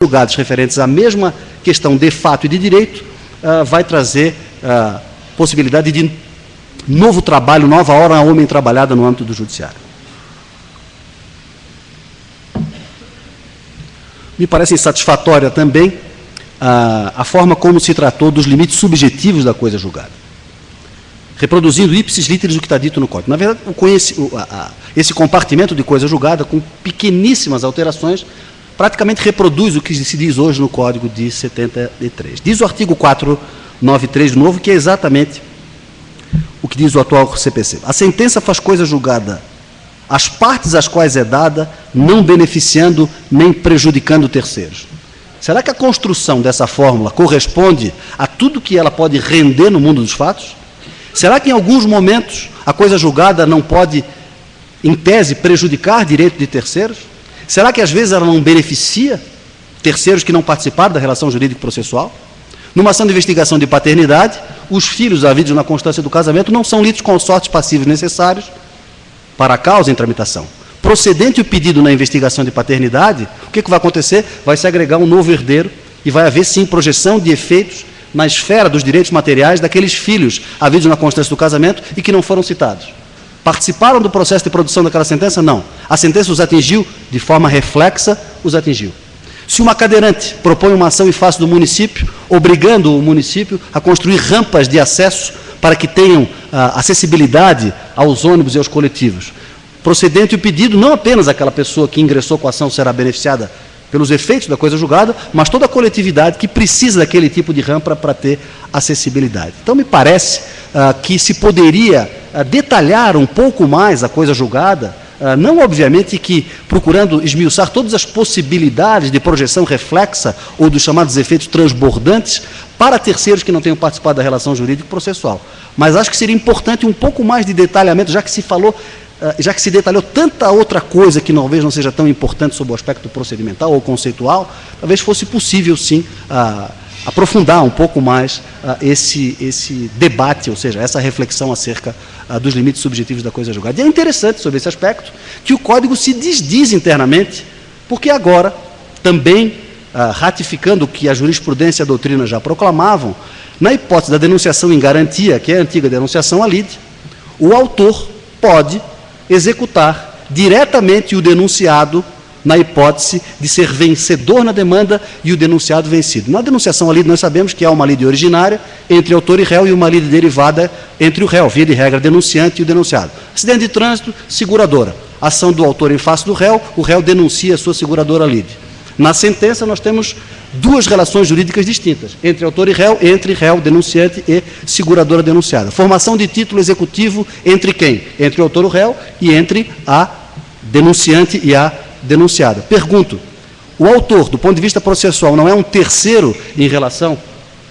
julgados referentes à mesma questão de fato e de direito, vai trazer possibilidade de novo trabalho, nova hora a homem trabalhada no âmbito do judiciário. Me parece insatisfatória também a forma como se tratou dos limites subjetivos da coisa julgada, reproduzindo ipsis literis o que está dito no Código. Na verdade, esse compartimento de coisa julgada, com pequeníssimas alterações, praticamente reproduz o que se diz hoje no Código de 73. Diz o artigo 493 de novo, que é exatamente o que diz o atual CPC. A sentença faz coisa julgada às partes às quais é dada, não beneficiando nem prejudicando terceiros. Será que a construção dessa fórmula corresponde a tudo que ela pode render no mundo dos fatos? Será que em alguns momentos a coisa julgada não pode, em tese, prejudicar direito de terceiros? Será que às vezes ela não beneficia terceiros que não participaram da relação jurídico-processual? Numa ação de investigação de paternidade, os filhos havidos na constância do casamento não são lidos consortes passivos necessários para a causa em tramitação. Procedente o pedido na investigação de paternidade, o que vai acontecer? Vai se agregar um novo herdeiro e vai haver, sim, projeção de efeitos na esfera dos direitos materiais daqueles filhos havidos na constância do casamento e que não foram citados. Participaram do processo de produção daquela sentença? Não. A sentença os atingiu de forma reflexa, os atingiu. Se uma cadeirante propõe uma ação em face do município, obrigando o município a construir rampas de acesso para que tenham acessibilidade aos ônibus e aos coletivos, procedente o pedido, não apenas aquela pessoa que ingressou com a ação será beneficiada pelos efeitos da coisa julgada, mas toda a coletividade que precisa daquele tipo de rampa para ter acessibilidade. Então, me parece que se poderia detalhar um pouco mais a coisa julgada, não obviamente que procurando esmiuçar todas as possibilidades de projeção reflexa ou dos chamados efeitos transbordantes para terceiros que não tenham participado da relação jurídico-processual. Mas acho que seria importante um pouco mais de detalhamento, já que se detalhou tanta outra coisa que talvez não seja tão importante sob o aspecto procedimental ou conceitual, talvez fosse possível, sim, aprofundar um pouco mais esse debate, ou seja, essa reflexão acerca dos limites subjetivos da coisa julgada. E é interessante, sobre esse aspecto, que o Código se desdiz internamente, porque agora, também ratificando o que a jurisprudência e a doutrina já proclamavam, na hipótese da denunciação em garantia, que é a antiga denunciação alide, o autor pode executar diretamente o denunciado na hipótese de ser vencedor na demanda e o denunciado vencido. Na denunciação alide, nós sabemos que há uma lide originária entre autor e réu e uma lide derivada entre o réu, via de regra, denunciante e o denunciado. Acidente de trânsito, seguradora. Ação do autor em face do réu, o réu denuncia a sua seguradora lide. Na sentença, nós temos duas relações jurídicas distintas, entre autor e réu, entre réu, denunciante e seguradora denunciada. Formação de título executivo entre quem? Entre o autor e o réu e entre a denunciante e a denunciada. Pergunto, o autor, do ponto de vista processual, não é um terceiro em relação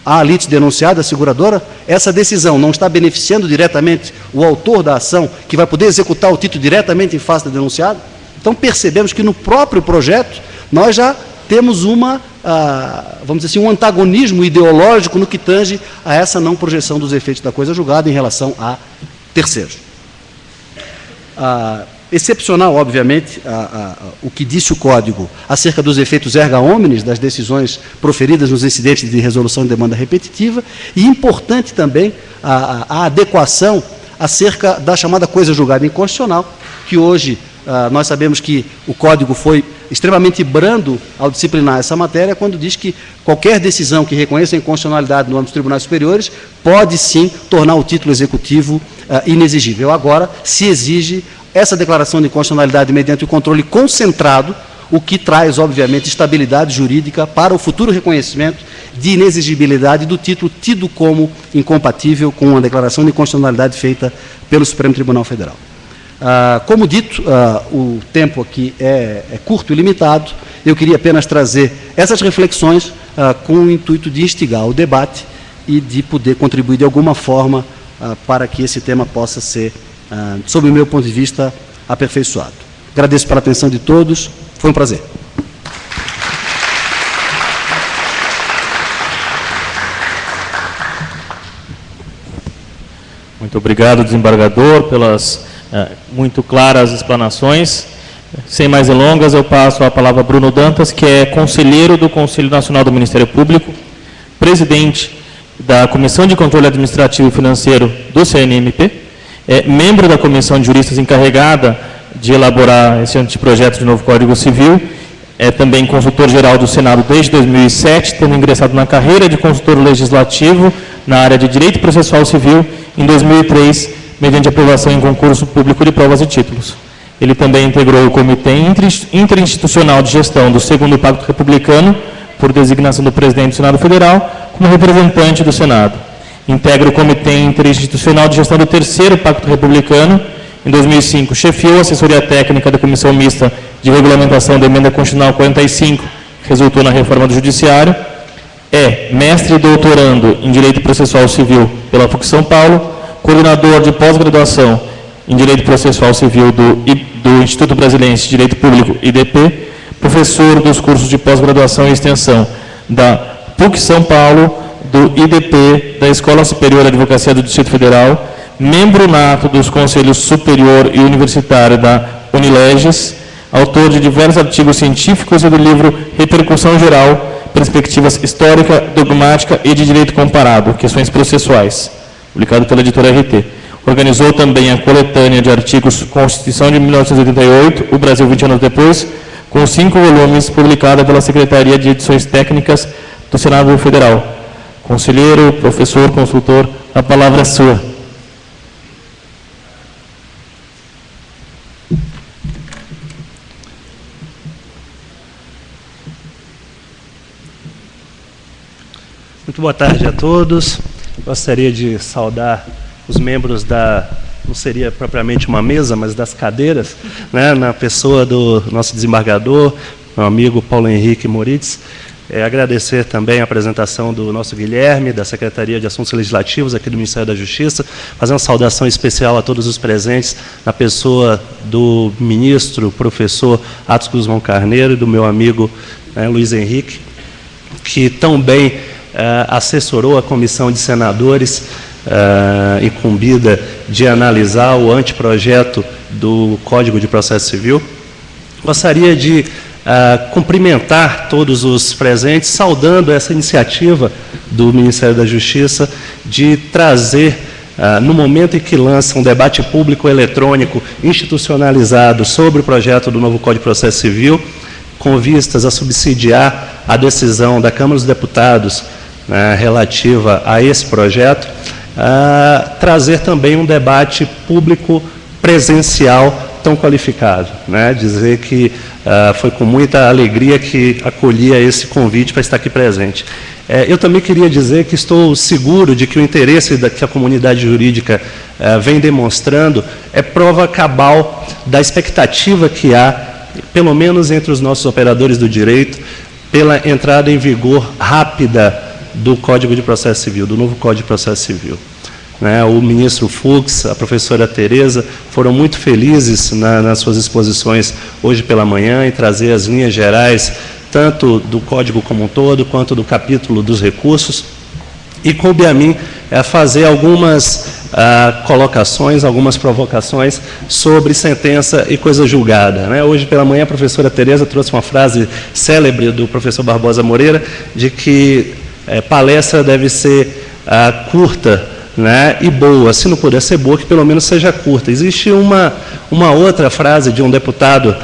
à lide denunciada, a seguradora? Essa decisão não está beneficiando diretamente o autor da ação, que vai poder executar o título diretamente em face da denunciada? Então, percebemos que no próprio projeto, nós já temos vamos dizer assim, um antagonismo ideológico no que tange a essa não projeção dos efeitos da coisa julgada em relação a terceiros. Excepcional, obviamente, o que disse o Código acerca dos efeitos erga omnes das decisões proferidas nos incidentes de resolução de demanda repetitiva, e importante também a adequação acerca da chamada coisa julgada inconstitucional, que hoje nós sabemos que o Código foi extremamente brando ao disciplinar essa matéria, quando diz que qualquer decisão que reconheça a inconstitucionalidade no âmbito dos tribunais superiores pode, sim, tornar o título executivo inexigível. Agora, se exige essa declaração de inconstitucionalidade mediante o controle concentrado, o que traz, obviamente, estabilidade jurídica para o futuro reconhecimento de inexigibilidade do título tido como incompatível com a declaração de inconstitucionalidade feita pelo Supremo Tribunal Federal. Como dito, o tempo aqui é curto e limitado, eu queria apenas trazer essas reflexões com o intuito de instigar o debate e de poder contribuir de alguma forma para que esse tema possa ser, sob o meu ponto de vista, aperfeiçoado. Agradeço pela atenção de todos, foi um prazer. Muito obrigado, desembargador, pelas muito claras explanações. Sem mais delongas, eu passo a palavra a Bruno Dantas, que é conselheiro do Conselho Nacional do Ministério Público, presidente da Comissão de Controle Administrativo e Financeiro do CNMP, membro da Comissão de Juristas encarregada de elaborar esse anteprojeto de novo Código Civil, é também consultor-geral do Senado desde 2007, tendo ingressado na carreira de consultor legislativo na área de Direito Processual Civil em 2003, mediante aprovação em concurso público de provas e títulos. Ele também integrou o Comitê Interinstitucional de Gestão do 2º Pacto Republicano, por designação do presidente do Senado Federal, como representante do Senado. Integra o Comitê Interinstitucional de Gestão do 3º Pacto Republicano. Em 2005, chefiou a assessoria técnica da Comissão Mista de Regulamentação da Emenda Constitucional 45, que resultou na reforma do Judiciário. É mestre e doutorando em Direito Processual Civil pela PUC São Paulo, coordenador de pós-graduação em Direito Processual Civil do Instituto Brasileiro de Direito Público, IDP, professor dos cursos de pós-graduação e extensão da PUC São Paulo, do IDP, da Escola Superior de Advocacia do Distrito Federal, membro nato dos Conselhos Superior e Universitário da Unileges, autor de diversos artigos científicos e do livro Repercussão Geral, Perspectivas Histórica, Dogmática e de Direito Comparado, Questões Processuais, publicado pela editora RT. Organizou também a coletânea de artigos Constituição de 1988, O Brasil 20 anos depois, com 5 volumes, publicada pela Secretaria de Edições Técnicas do Senado Federal. Conselheiro, professor, consultor, a palavra é sua. Muito boa tarde a todos. Gostaria de saudar os membros não seria propriamente uma mesa, mas das cadeiras, né, na pessoa do nosso desembargador, meu amigo Paulo Henrique Moritz. Agradecer também a apresentação do nosso Guilherme, da Secretaria de Assuntos Legislativos aqui do Ministério da Justiça, fazer uma saudação especial a todos os presentes, na pessoa do ministro, professor Atos Guzmão Carneiro e do meu amigo Luiz Henrique, que tão bem assessorou a comissão de senadores incumbida de analisar o anteprojeto do Código de Processo Civil. Gostaria de cumprimentar todos os presentes, saudando essa iniciativa do Ministério da Justiça de trazer, no momento em que lança um debate público eletrônico institucionalizado sobre o projeto do novo Código de Processo Civil, com vistas a subsidiar a decisão da Câmara dos Deputados relativa a esse projeto, trazer também um debate público presencial tão qualificado. Dizer que foi com muita alegria que acolhia esse convite para estar aqui presente. Eu também queria dizer que estou seguro de que o interesse que a comunidade jurídica vem demonstrando é prova cabal da expectativa que há, pelo menos entre os nossos operadores do direito, pela entrada em vigor rápida do Código de Processo Civil, do novo Código de Processo Civil. O ministro Fux, a professora Tereza, foram muito felizes nas suas exposições hoje pela manhã em trazer as linhas gerais, tanto do Código como um todo, quanto do capítulo dos recursos, e coube a mim fazer algumas colocações, algumas provocações sobre sentença e coisa julgada. Hoje pela manhã a professora Tereza trouxe uma frase célebre do professor Barbosa Moreira, de que palestra deve ser curta e boa. Se não puder ser boa, que pelo menos seja curta. Existe uma outra frase de um deputado,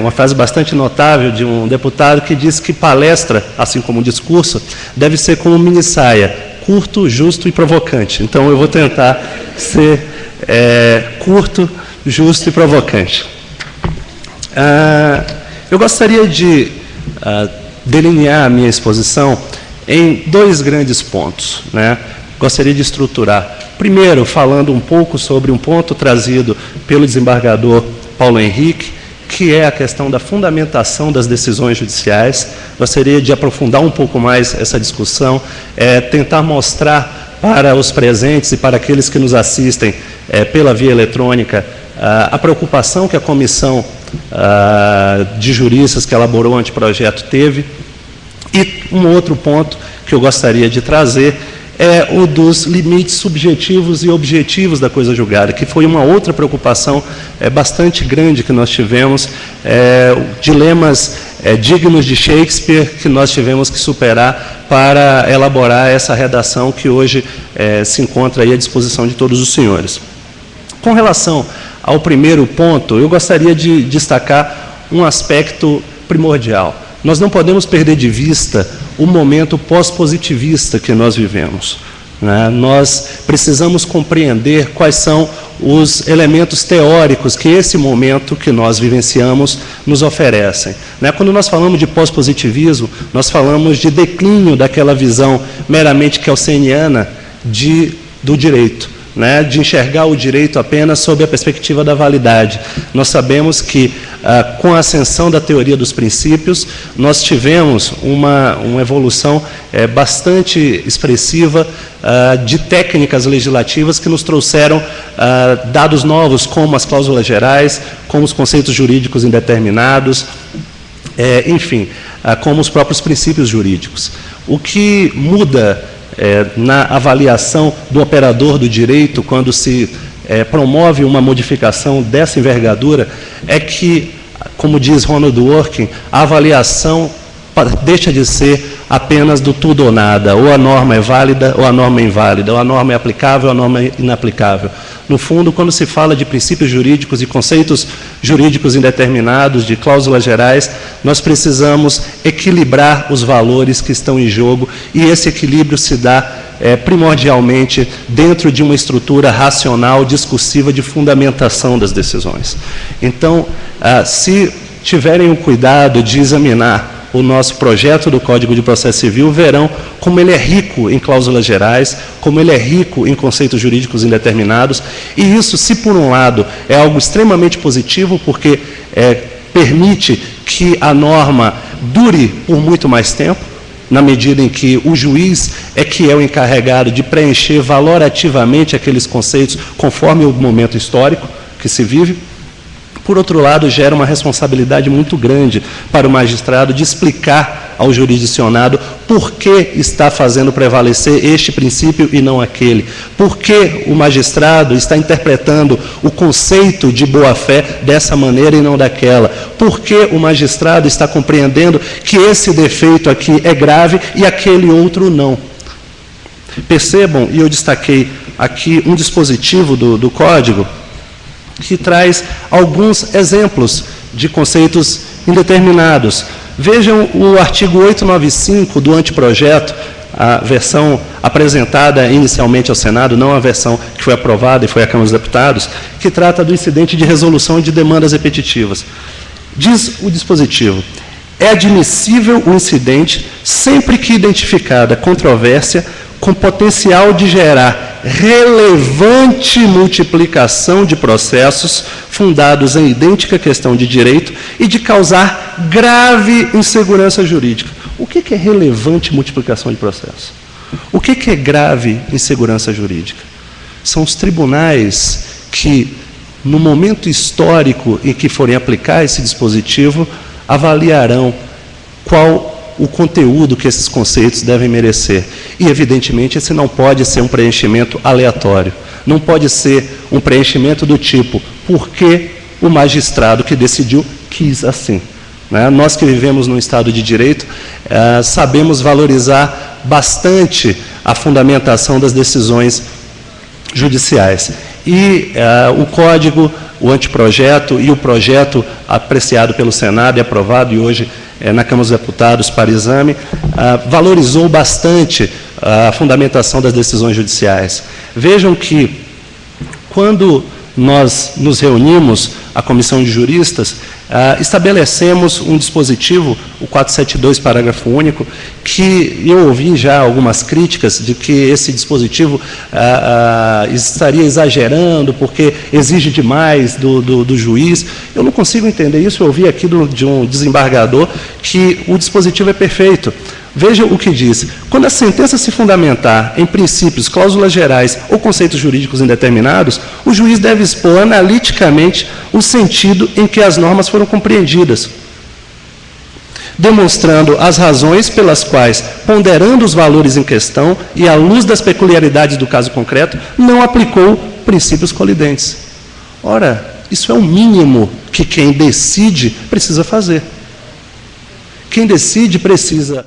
uma frase bastante notável de um deputado que diz que palestra, assim como um discurso, deve ser como minissaia, curto, justo e provocante. Então eu vou tentar ser curto, justo e provocante. Eu gostaria de delinear a minha exposição em 2 grandes pontos. Gostaria de estruturar. Primeiro, falando um pouco sobre um ponto trazido pelo desembargador Paulo Henrique, que é a questão da fundamentação das decisões judiciais. Gostaria de aprofundar um pouco mais essa discussão, tentar mostrar para os presentes e para aqueles que nos assistem pela via eletrônica a preocupação que a comissão de juristas que elaborou o anteprojeto teve. E um outro ponto que eu gostaria de trazer é o dos limites subjetivos e objetivos da coisa julgada, que foi uma outra preocupação bastante grande que nós tivemos, dilemas dignos de Shakespeare que nós tivemos que superar para elaborar essa redação que hoje se encontra aí à disposição de todos os senhores. Com relação ao primeiro ponto, eu gostaria de destacar um aspecto primordial. Nós não podemos perder de vista o momento pós-positivista que nós vivemos, né? Nós precisamos compreender quais são os elementos teóricos que esse momento que nós vivenciamos nos oferecem, né? Quando nós falamos de pós-positivismo, nós falamos de declínio daquela visão meramente kelseniana do direito, né, de enxergar o direito apenas sob a perspectiva da validade. Nós sabemos que, com a ascensão da teoria dos princípios, nós tivemos uma evolução bastante expressiva de técnicas legislativas que nos trouxeram dados novos, como as cláusulas gerais, como os conceitos jurídicos indeterminados, enfim, como os próprios princípios jurídicos. O que muda na avaliação do operador do direito, quando se promove uma modificação dessa envergadura, é que, como diz Ronald Dworkin, a avaliação deixa de ser apenas do tudo ou nada, ou a norma é válida ou a norma é inválida, ou a norma é aplicável ou a norma é inaplicável. No fundo, quando se fala de princípios jurídicos e conceitos jurídicos indeterminados, de cláusulas gerais, nós precisamos equilibrar os valores que estão em jogo, e esse equilíbrio se dá primordialmente dentro de uma estrutura racional, discursiva, de fundamentação das decisões. Então, se tiverem o cuidado de examinar o nosso projeto do Código de Processo Civil, verão como ele é rico em cláusulas gerais, como ele é rico em conceitos jurídicos indeterminados, e isso, se por um lado é algo extremamente positivo, porque permite que a norma dure por muito mais tempo, na medida em que o juiz é que é o encarregado de preencher valorativamente aqueles conceitos conforme o momento histórico que se vive. Por outro lado, gera uma responsabilidade muito grande para o magistrado de explicar ao jurisdicionado por que está fazendo prevalecer este princípio e não aquele. Por que o magistrado está interpretando o conceito de boa-fé dessa maneira e não daquela. Por que o magistrado está compreendendo que esse defeito aqui é grave e aquele outro não. Percebam, e eu destaquei aqui um dispositivo do Código, que traz alguns exemplos de conceitos indeterminados. Vejam o artigo 895 do anteprojeto, a versão apresentada inicialmente ao Senado, não a versão que foi aprovada e foi à Câmara dos Deputados, que trata do incidente de resolução de demandas repetitivas. Diz o dispositivo: é admissível o incidente sempre que identificada controvérsia com potencial de gerar relevante multiplicação de processos fundados em idêntica questão de direito e de causar grave insegurança jurídica. O que é relevante multiplicação de processos? O que é grave insegurança jurídica? São os tribunais que, no momento histórico em que forem aplicar esse dispositivo, avaliarão qual o conteúdo que esses conceitos devem merecer. E, evidentemente, esse não pode ser um preenchimento aleatório. Não pode ser um preenchimento do tipo, porque o magistrado que decidiu quis assim. Né? Nós que vivemos num Estado de Direito, sabemos valorizar bastante a fundamentação das decisões judiciais. E o Código, o anteprojeto e o projeto apreciado pelo Senado e aprovado, e hoje na Câmara dos Deputados para exame, valorizou bastante a fundamentação das decisões judiciais. Vejam que, quando nós nos reunimos, a Comissão de Juristas, estabelecemos um dispositivo, o 472, parágrafo único, que eu ouvi já algumas críticas de que esse dispositivo estaria exagerando, porque exige demais do juiz. Eu não consigo entender isso. Eu ouvi aqui de um desembargador que o dispositivo é perfeito. Veja o que diz: quando a sentença se fundamentar em princípios, cláusulas gerais ou conceitos jurídicos indeterminados, o juiz deve expor analiticamente o sentido em que as normas foram compreendidas. demonstrando as razões pelas quais, ponderando os valores em questão e à luz das peculiaridades do caso concreto, não aplicou princípios colidentes. Ora, isso é o mínimo que quem decide precisa fazer. Quem decide precisa